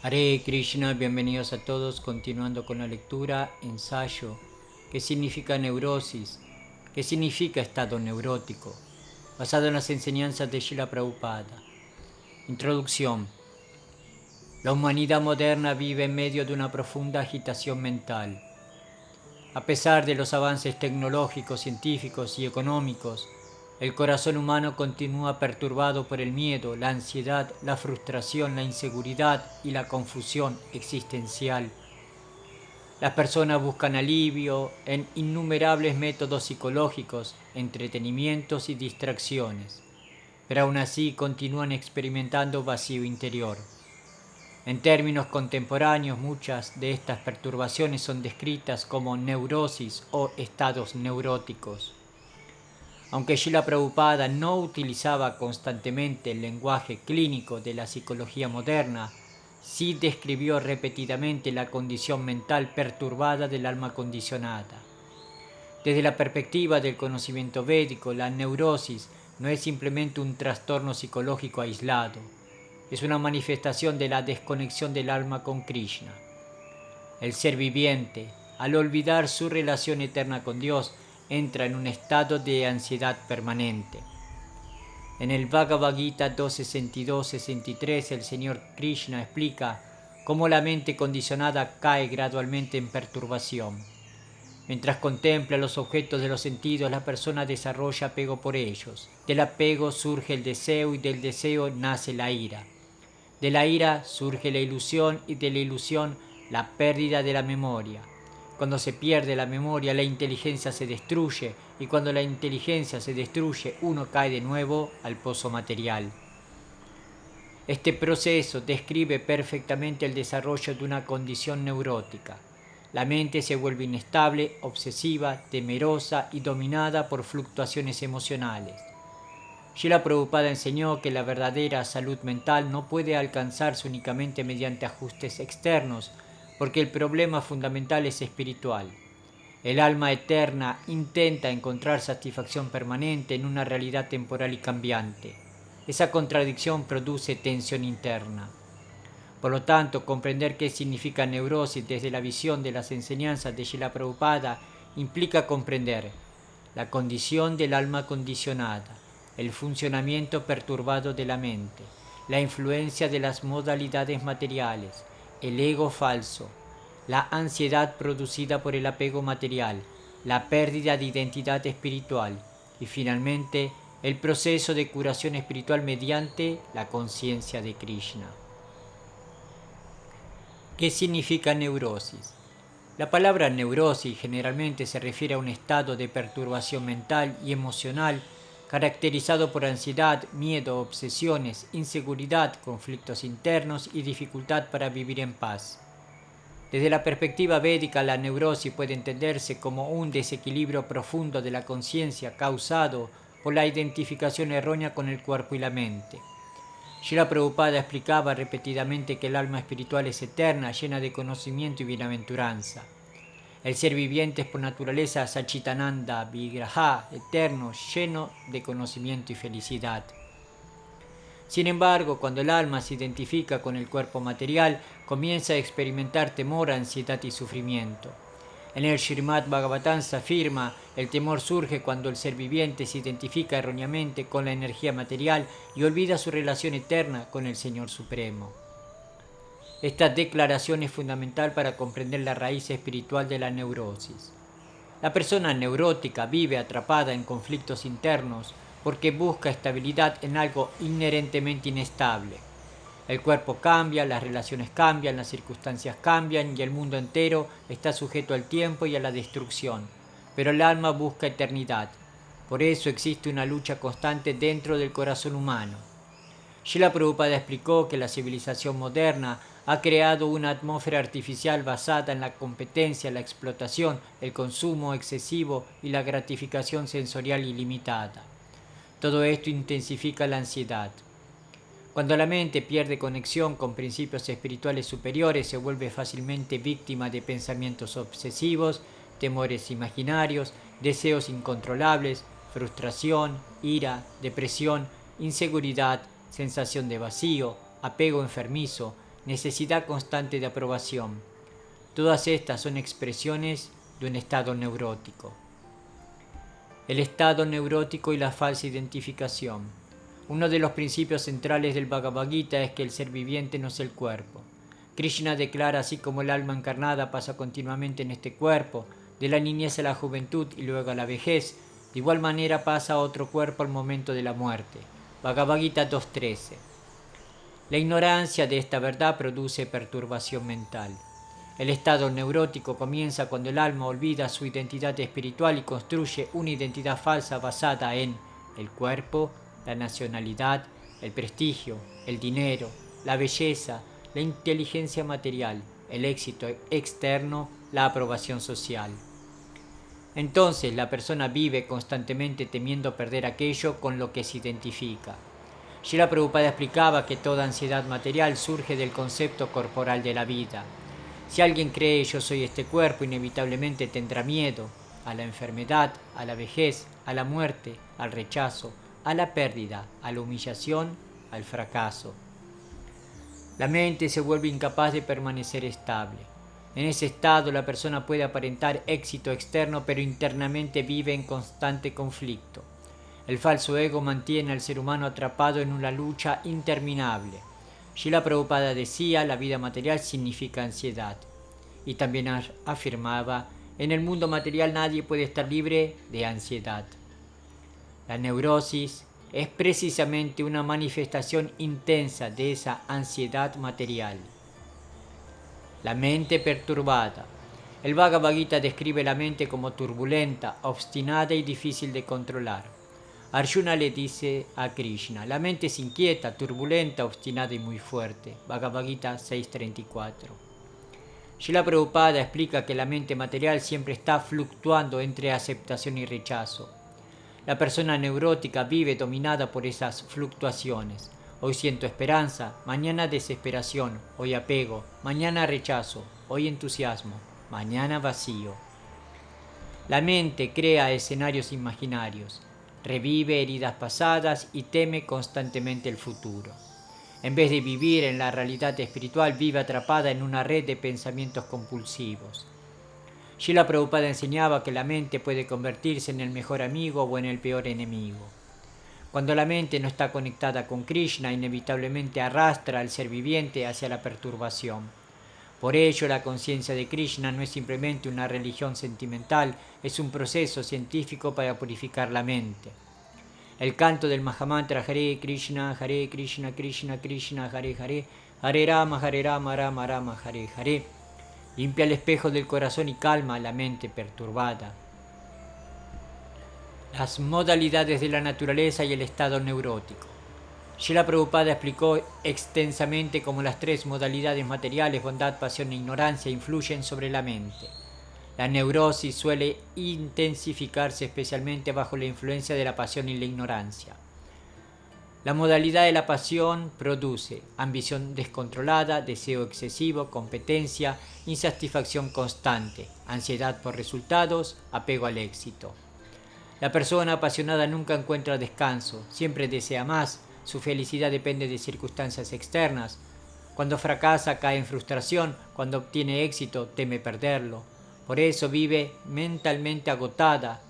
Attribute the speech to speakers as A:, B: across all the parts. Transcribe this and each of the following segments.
A: Hare Krishna, bienvenidos a todos, continuando con la lectura, ensayo, ¿qué significa neurosis? ¿Qué significa estado neurótico? Basado en las enseñanzas de Srila Prabhupada. Introducción. La humanidad moderna vive en medio de una profunda agitación mental. A pesar de los avances tecnológicos, científicos y económicos, el corazón humano continúa perturbado por el miedo, la ansiedad, la frustración, la inseguridad y la confusión existencial. Las personas buscan alivio en innumerables métodos psicológicos, entretenimientos y distracciones, pero aún así continúan experimentando vacío interior. En términos contemporáneos, muchas de estas perturbaciones son descritas como neurosis o estados neuróticos. Aunque Srila Prabhupada no utilizaba constantemente el lenguaje clínico de la psicología moderna, sí describió repetidamente la condición mental perturbada del alma condicionada. Desde la perspectiva del conocimiento védico, la neurosis no es simplemente un trastorno psicológico aislado, es una manifestación de la desconexión del alma con Krishna. El ser viviente, al olvidar su relación eterna con Dios, entra en un estado de ansiedad permanente. En el Bhagavad Gita 2.62-63 el Señor Krishna explica cómo la mente condicionada cae gradualmente en perturbación. Mientras contempla los objetos de los sentidos, la persona desarrolla apego por ellos. Del apego surge el deseo y del deseo nace la ira. De la ira surge la ilusión y de la ilusión la pérdida de la memoria. Cuando se pierde la memoria, la inteligencia se destruye, y cuando la inteligencia se destruye, uno cae de nuevo al pozo material. Este proceso describe perfectamente el desarrollo de una condición neurótica. La mente se vuelve inestable, obsesiva, temerosa y dominada por fluctuaciones emocionales. Srila Prabhupada enseñó que la verdadera salud mental no puede alcanzarse únicamente mediante ajustes externos, porque el problema fundamental es espiritual. El alma eterna intenta encontrar satisfacción permanente en una realidad temporal y cambiante. Esa contradicción produce tensión interna. Por lo tanto, comprender qué significa neurosis desde la visión de las enseñanzas de Srila Prabhupada implica comprender la condición del alma condicionada, el funcionamiento perturbado de la mente, la influencia de las modalidades materiales, el ego falso, la ansiedad producida por el apego material, la pérdida de identidad espiritual y finalmente el proceso de curación espiritual mediante la conciencia de Krishna. ¿Qué significa neurosis? La palabra neurosis generalmente se refiere a un estado de perturbación mental y emocional caracterizado por ansiedad, miedo, obsesiones, inseguridad, conflictos internos y dificultad para vivir en paz. Desde la perspectiva védica, la neurosis puede entenderse como un desequilibrio profundo de la conciencia causado por la identificación errónea con el cuerpo y la mente. Srila Prabhupada explicaba repetidamente que el alma espiritual es eterna, llena de conocimiento y bienaventuranza. El ser viviente es por naturaleza Sachitananda, Vigraha, eterno, lleno de conocimiento y felicidad. Sin embargo, cuando el alma se identifica con el cuerpo material, comienza a experimentar temor, ansiedad y sufrimiento. En el Srimad Bhagavatam se afirma, el temor surge cuando el ser viviente se identifica erróneamente con la energía material y olvida su relación eterna con el Señor Supremo. Esta declaración es fundamental para comprender la raíz espiritual de la neurosis. La persona neurótica vive atrapada en conflictos internos porque busca estabilidad en algo inherentemente inestable. El cuerpo cambia, las relaciones cambian, las circunstancias cambian y el mundo entero está sujeto al tiempo y a la destrucción. Pero el alma busca eternidad. Por eso existe una lucha constante dentro del corazón humano. Srila Prabhupada explicó que la civilización moderna ha creado una atmósfera artificial basada en la competencia, la explotación, el consumo excesivo y la gratificación sensorial ilimitada. Todo esto intensifica la ansiedad. Cuando la mente pierde conexión con principios espirituales superiores, se vuelve fácilmente víctima de pensamientos obsesivos, temores imaginarios, deseos incontrolables, frustración, ira, depresión, inseguridad, sensación de vacío, apego enfermizo, necesidad constante de aprobación. Todas estas son expresiones de un estado neurótico. El estado neurótico y la falsa identificación. Uno de los principios centrales del Bhagavad Gita es que el ser viviente no es el cuerpo. Krishna declara: así como el alma encarnada pasa continuamente en este cuerpo, de la niñez a la juventud y luego a la vejez, de igual manera pasa a otro cuerpo al momento de la muerte. Bhagavad Gita 2.13. La ignorancia de esta verdad produce perturbación mental. El estado neurótico comienza cuando el alma olvida su identidad espiritual y construye una identidad falsa basada en el cuerpo, la nacionalidad, el prestigio, el dinero, la belleza, la inteligencia material, el éxito externo, la aprobación social. Entonces la persona vive constantemente temiendo perder aquello con lo que se identifica. Srila Prabhupada explicaba que toda ansiedad material surge del concepto corporal de la vida. Si alguien cree yo soy este cuerpo, inevitablemente tendrá miedo a la enfermedad, a la vejez, a la muerte, al rechazo, a la pérdida, a la humillación, al fracaso. La mente se vuelve incapaz de permanecer estable. En ese estado la persona puede aparentar éxito externo, pero internamente vive en constante conflicto. El falso ego mantiene al ser humano atrapado en una lucha interminable. Srila Prabhupada decía: la vida material significa ansiedad. Y también afirmaba: en el mundo material nadie puede estar libre de ansiedad. La neurosis es precisamente una manifestación intensa de esa ansiedad material. La mente perturbada. El Bhagavad Gita describe la mente como turbulenta, obstinada y difícil de controlar. Arjuna le dice a Krishna: la mente es inquieta, turbulenta, obstinada y muy fuerte. Bhagavad Gita 6.34. Srila Prabhupada explica que la mente material siempre está fluctuando entre aceptación y rechazo. La persona neurótica vive dominada por esas fluctuaciones. Hoy siento esperanza, mañana desesperación, hoy apego, mañana rechazo, hoy entusiasmo, mañana vacío. La mente crea escenarios imaginarios, revive heridas pasadas y teme constantemente el futuro. En vez de vivir en la realidad espiritual, vive atrapada en una red de pensamientos compulsivos. Srila Prabhupada enseñaba que la mente puede convertirse en el mejor amigo o en el peor enemigo. Cuando la mente no está conectada con Krishna, inevitablemente arrastra al ser viviente hacia la perturbación. Por ello, la conciencia de Krishna no es simplemente una religión sentimental, es un proceso científico para purificar la mente. El canto del Mahamantra Hare Krishna, Krishna Krishna, Hare Hare, Hare Rama, Rama Rama, Hare Hare, limpia el espejo del corazón y calma la mente perturbada. Las modalidades de la naturaleza y el estado neurótico. Srila Prabhupada explicó extensamente cómo las tres modalidades materiales, bondad, pasión e ignorancia, influyen sobre la mente. La neurosis suele intensificarse especialmente bajo la influencia de la pasión y la ignorancia. La modalidad de la pasión produce ambición descontrolada, deseo excesivo, competencia, insatisfacción constante, ansiedad por resultados, apego al éxito. La persona apasionada nunca encuentra descanso, siempre desea más, su felicidad depende de circunstancias externas. Cuando fracasa cae en frustración, cuando obtiene éxito teme perderlo. Por eso vive mentalmente agotada.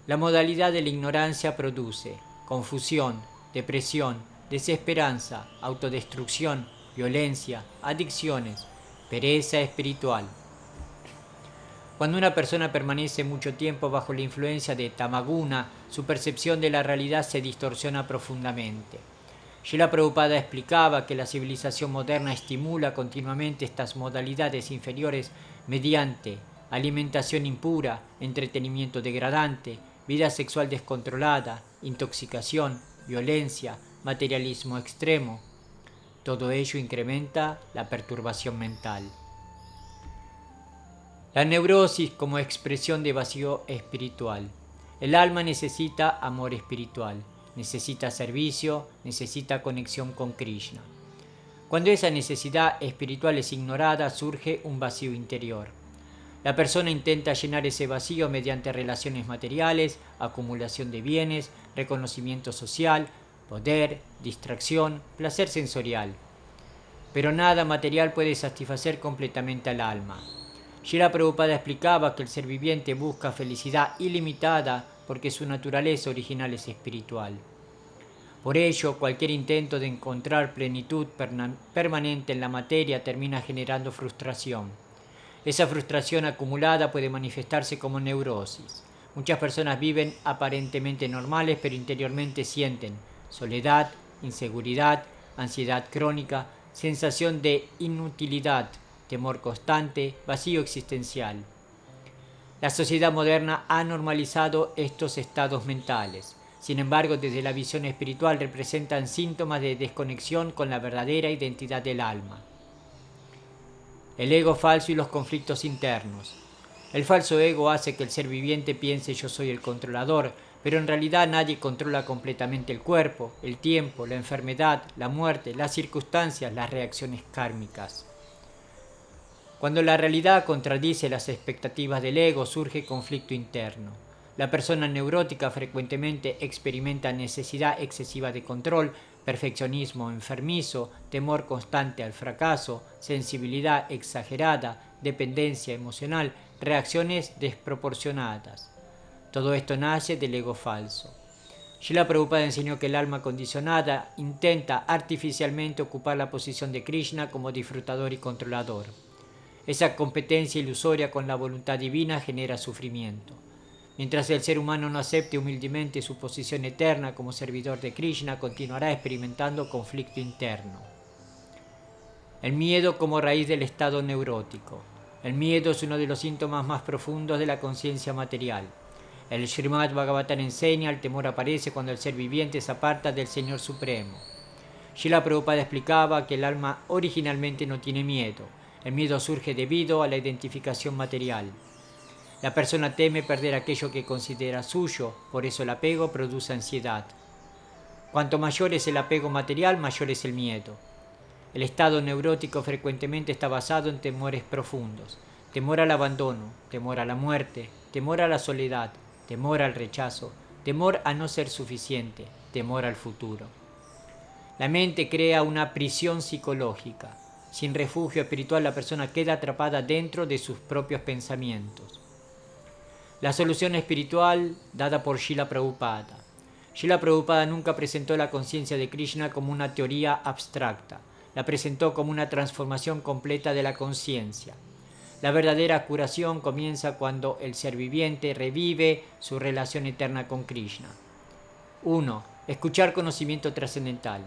A: La modalidad de la ignorancia produce confusión, depresión, desesperanza, autodestrucción, violencia, adicciones, pereza espiritual. Cuando una persona permanece mucho tiempo bajo la influencia de tamaguna, su percepción de la realidad se distorsiona profundamente. Srila Prabhupada explicaba que la civilización moderna estimula continuamente estas modalidades inferiores mediante alimentación impura, entretenimiento degradante, vida sexual descontrolada, intoxicación, violencia, materialismo extremo. Todo ello incrementa la perturbación mental. La neurosis como expresión de vacío espiritual. El alma necesita amor espiritual, necesita servicio, necesita conexión con Krishna. Cuando esa necesidad espiritual es ignorada, surge un vacío interior. La persona intenta llenar ese vacío mediante relaciones materiales, acumulación de bienes, reconocimiento social, poder, distracción, placer sensorial. pero nada material puede satisfacer completamente al alma. Srila Prabhupada explicaba que el ser viviente busca felicidad ilimitada porque su naturaleza original es espiritual. Por ello, cualquier intento de encontrar plenitud permanente en la materia termina generando frustración. Esa frustración acumulada puede manifestarse como neurosis. Muchas personas viven aparentemente normales, pero interiormente sienten soledad, inseguridad, ansiedad crónica, sensación de inutilidad, temor constante, vacío existencial. La sociedad moderna ha normalizado estos estados mentales. Sin embargo, desde la visión espiritual representan síntomas de desconexión con la verdadera identidad del alma. El ego falso y los conflictos internos. El falso ego hace que el ser viviente piense yo soy el controlador, pero en realidad nadie controla completamente el cuerpo, el tiempo, la enfermedad, la muerte, las circunstancias, las reacciones kármicas. Cuando la realidad contradice las expectativas del ego, surge conflicto interno. La persona neurótica frecuentemente experimenta necesidad excesiva de control, perfeccionismo enfermizo, temor constante al fracaso, sensibilidad exagerada, dependencia emocional, reacciones desproporcionadas. Todo esto nace del ego falso. Srila Prabhupada enseñó que el alma condicionada intenta artificialmente ocupar la posición de Krishna como disfrutador y controlador. Esa competencia ilusoria con la voluntad divina genera sufrimiento. Mientras el ser humano no acepte humildemente su posición eterna como servidor de Krishna, continuará experimentando conflicto interno. El miedo como raíz del estado neurótico. El miedo es uno de los síntomas más profundos de la conciencia material. El Srimad Bhagavatam enseña: el temor aparece cuando el ser viviente se aparta del Señor Supremo. Srila Prabhupada explicaba que el alma originalmente no tiene miedo. El miedo surge debido a la identificación material. La persona teme perder aquello que considera suyo, por eso el apego produce ansiedad. Cuanto mayor es el apego material, mayor es el miedo. El estado neurótico frecuentemente está basado en temores profundos: temor al abandono, temor a la muerte, temor a la soledad, temor al rechazo, temor a no ser suficiente, temor al futuro. La mente crea una prisión psicológica. Sin refugio espiritual, la persona queda atrapada dentro de sus propios pensamientos. La solución espiritual dada por Srila Prabhupada. Srila Prabhupada nunca presentó la conciencia de Krishna como una teoría abstracta. La presentó como una transformación completa de la conciencia. La verdadera curación comienza cuando el ser viviente revive su relación eterna con Krishna. 1. Escuchar conocimiento trascendental.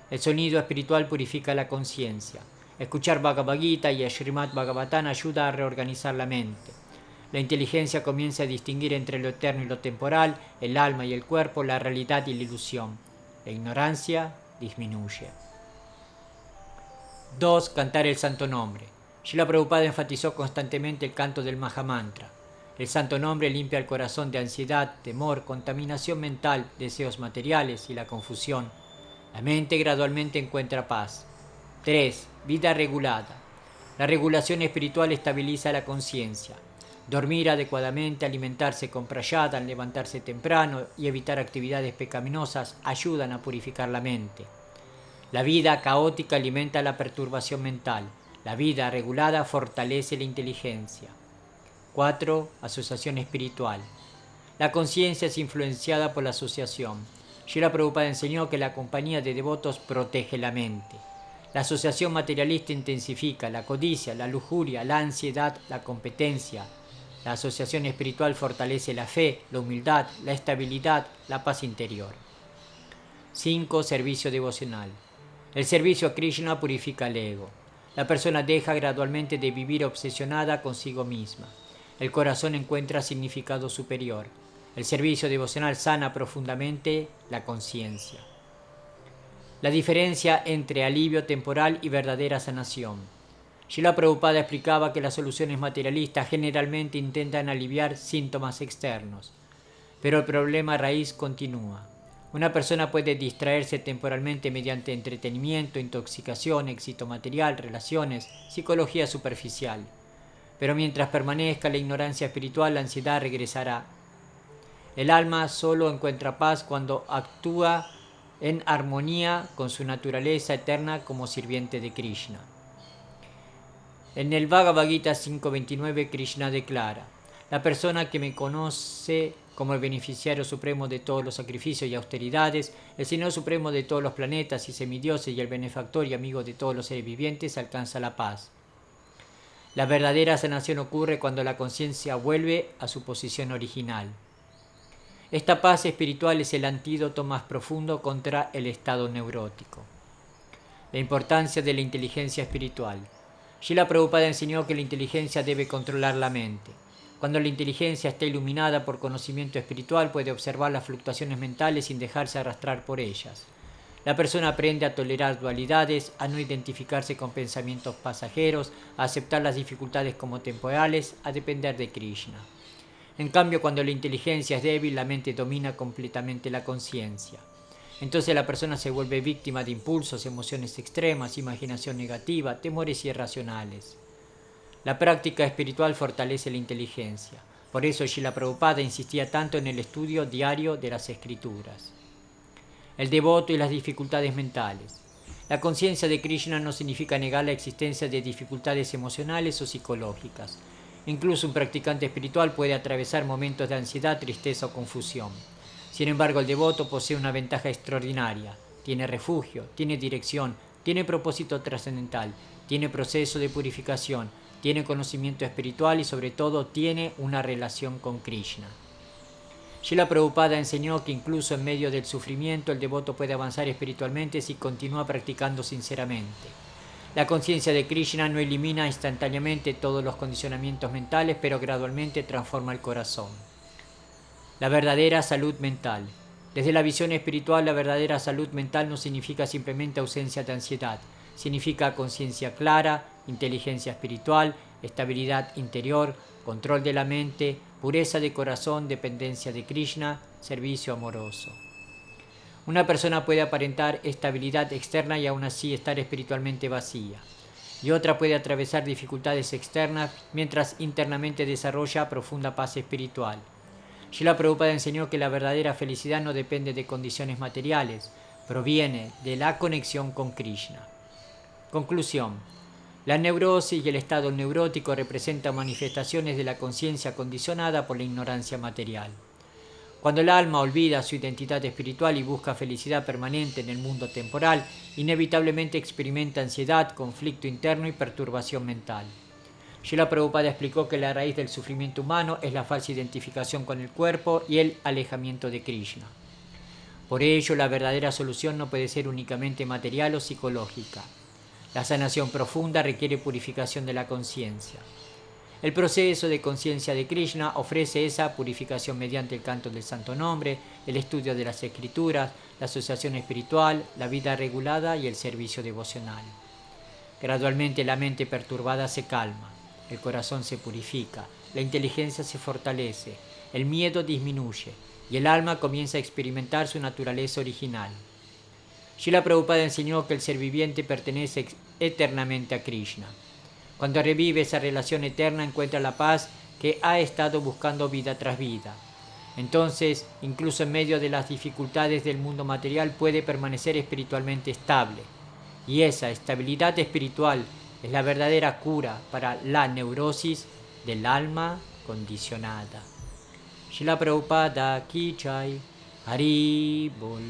A: El sonido espiritual purifica la conciencia. Escuchar Bhagavad Gita y Srimad Bhagavatam ayuda a reorganizar la mente. La inteligencia comienza a distinguir entre lo eterno y lo temporal, el alma y el cuerpo, la realidad y la ilusión. La ignorancia disminuye. 2. Cantar el santo nombre. Srila Prabhupada enfatizó constantemente el canto del Mahamantra. El santo nombre limpia el corazón de ansiedad, temor, contaminación mental, deseos materiales y la confusión. La mente gradualmente encuentra paz. 3. Vida regulada. La regulación espiritual estabiliza la conciencia. Dormir adecuadamente, alimentarse con prayada, levantarse temprano y evitar actividades pecaminosas ayudan a purificar la mente. La vida caótica alimenta la perturbación mental. La vida regulada fortalece la inteligencia. 4. Asociación espiritual. La conciencia es influenciada por la asociación. Srila Prabhupada enseñó que la compañía de devotos protege la mente. La asociación materialista intensifica la codicia, la lujuria, la ansiedad, la competencia. La asociación espiritual fortalece la fe, la humildad, la estabilidad, la paz interior. 5. Servicio devocional. El servicio a Krishna purifica el ego. La persona deja gradualmente de vivir obsesionada consigo misma. El corazón encuentra significado superior. El servicio devocional sana profundamente la conciencia. La diferencia entre alivio temporal y verdadera sanación. Srila Prabhupada explicaba que las soluciones materialistas generalmente intentan aliviar síntomas externos, pero el problema raíz continúa. Una persona puede distraerse temporalmente mediante entretenimiento, intoxicación, éxito material, relaciones, psicología superficial. Pero mientras permanezca la ignorancia espiritual, la ansiedad regresará. El alma solo encuentra paz cuando actúa en armonía con su naturaleza eterna como sirviente de Krishna. En el Bhagavad Gita 5.29 Krishna declara: la persona que me conoce como el beneficiario supremo de todos los sacrificios y austeridades, el Señor supremo de todos los planetas y semidioses y el benefactor y amigo de todos los seres vivientes, alcanza la paz. La verdadera sanación ocurre cuando la conciencia vuelve a su posición original. Esta paz espiritual es el antídoto más profundo contra el estado neurótico. La importancia de la inteligencia espiritual. Srila Prabhupada enseñó que la inteligencia debe controlar la mente. Cuando la inteligencia está iluminada por conocimiento espiritual, puede observar las fluctuaciones mentales sin dejarse arrastrar por ellas. La persona aprende a tolerar dualidades, a no identificarse con pensamientos pasajeros, a aceptar las dificultades como temporales, a depender de Krishna. En cambio, cuando la inteligencia es débil, la mente domina completamente la conciencia. Entonces la persona se vuelve víctima de impulsos, emociones extremas, imaginación negativa, temores irracionales. La práctica espiritual fortalece la inteligencia. Por eso Srila Prabhupada insistía tanto en el estudio diario de las escrituras. El devoto y las dificultades mentales. La conciencia de Krishna no significa negar la existencia de dificultades emocionales o psicológicas. Incluso un practicante espiritual puede atravesar momentos de ansiedad, tristeza o confusión. Sin embargo, el devoto posee una ventaja extraordinaria. Tiene refugio, tiene dirección, tiene propósito trascendental, tiene proceso de purificación, tiene conocimiento espiritual y sobre todo tiene una relación con Krishna. Srila Prabhupada enseñó que incluso en medio del sufrimiento el devoto puede avanzar espiritualmente si continúa practicando sinceramente. La conciencia de Krishna no elimina instantáneamente todos los condicionamientos mentales, pero gradualmente transforma el corazón. La verdadera salud mental. Desde la visión espiritual, la verdadera salud mental no significa simplemente ausencia de ansiedad. Significa conciencia clara, inteligencia espiritual, estabilidad interior, control de la mente, pureza de corazón, dependencia de Krishna, servicio amoroso. Una persona puede aparentar estabilidad externa y aún así estar espiritualmente vacía. Y otra puede atravesar dificultades externas mientras internamente desarrolla profunda paz espiritual. Srila Prabhupada enseñó que la verdadera felicidad no depende de condiciones materiales, proviene de la conexión con Krishna. Conclusión. La neurosis y el estado neurótico representan manifestaciones de la conciencia condicionada por la ignorancia material. Cuando el alma olvida su identidad espiritual y busca felicidad permanente en el mundo temporal, inevitablemente experimenta ansiedad, conflicto interno y perturbación mental. Srila Prabhupada explicó que la raíz del sufrimiento humano es la falsa identificación con el cuerpo y el alejamiento de Krishna. Por ello, la verdadera solución no puede ser únicamente material o psicológica. La sanación profunda requiere purificación de la conciencia. El proceso de conciencia de Krishna ofrece esa purificación mediante el canto del Santo Nombre, el estudio de las Escrituras, la asociación espiritual, la vida regulada y el servicio devocional. Gradualmente la mente perturbada se calma, el corazón se purifica, la inteligencia se fortalece, el miedo disminuye y el alma comienza a experimentar su naturaleza original. Srila Prabhupada enseñó que el ser viviente pertenece eternamente a Krishna. Cuando revive esa relación eterna encuentra la paz que ha estado buscando vida tras vida. Entonces, incluso en medio de las dificultades del mundo material puede permanecer espiritualmente estable. Y esa estabilidad espiritual es la verdadera cura para la neurosis del alma condicionada. Srila Prabhupada Ki Jai, Hari Bol.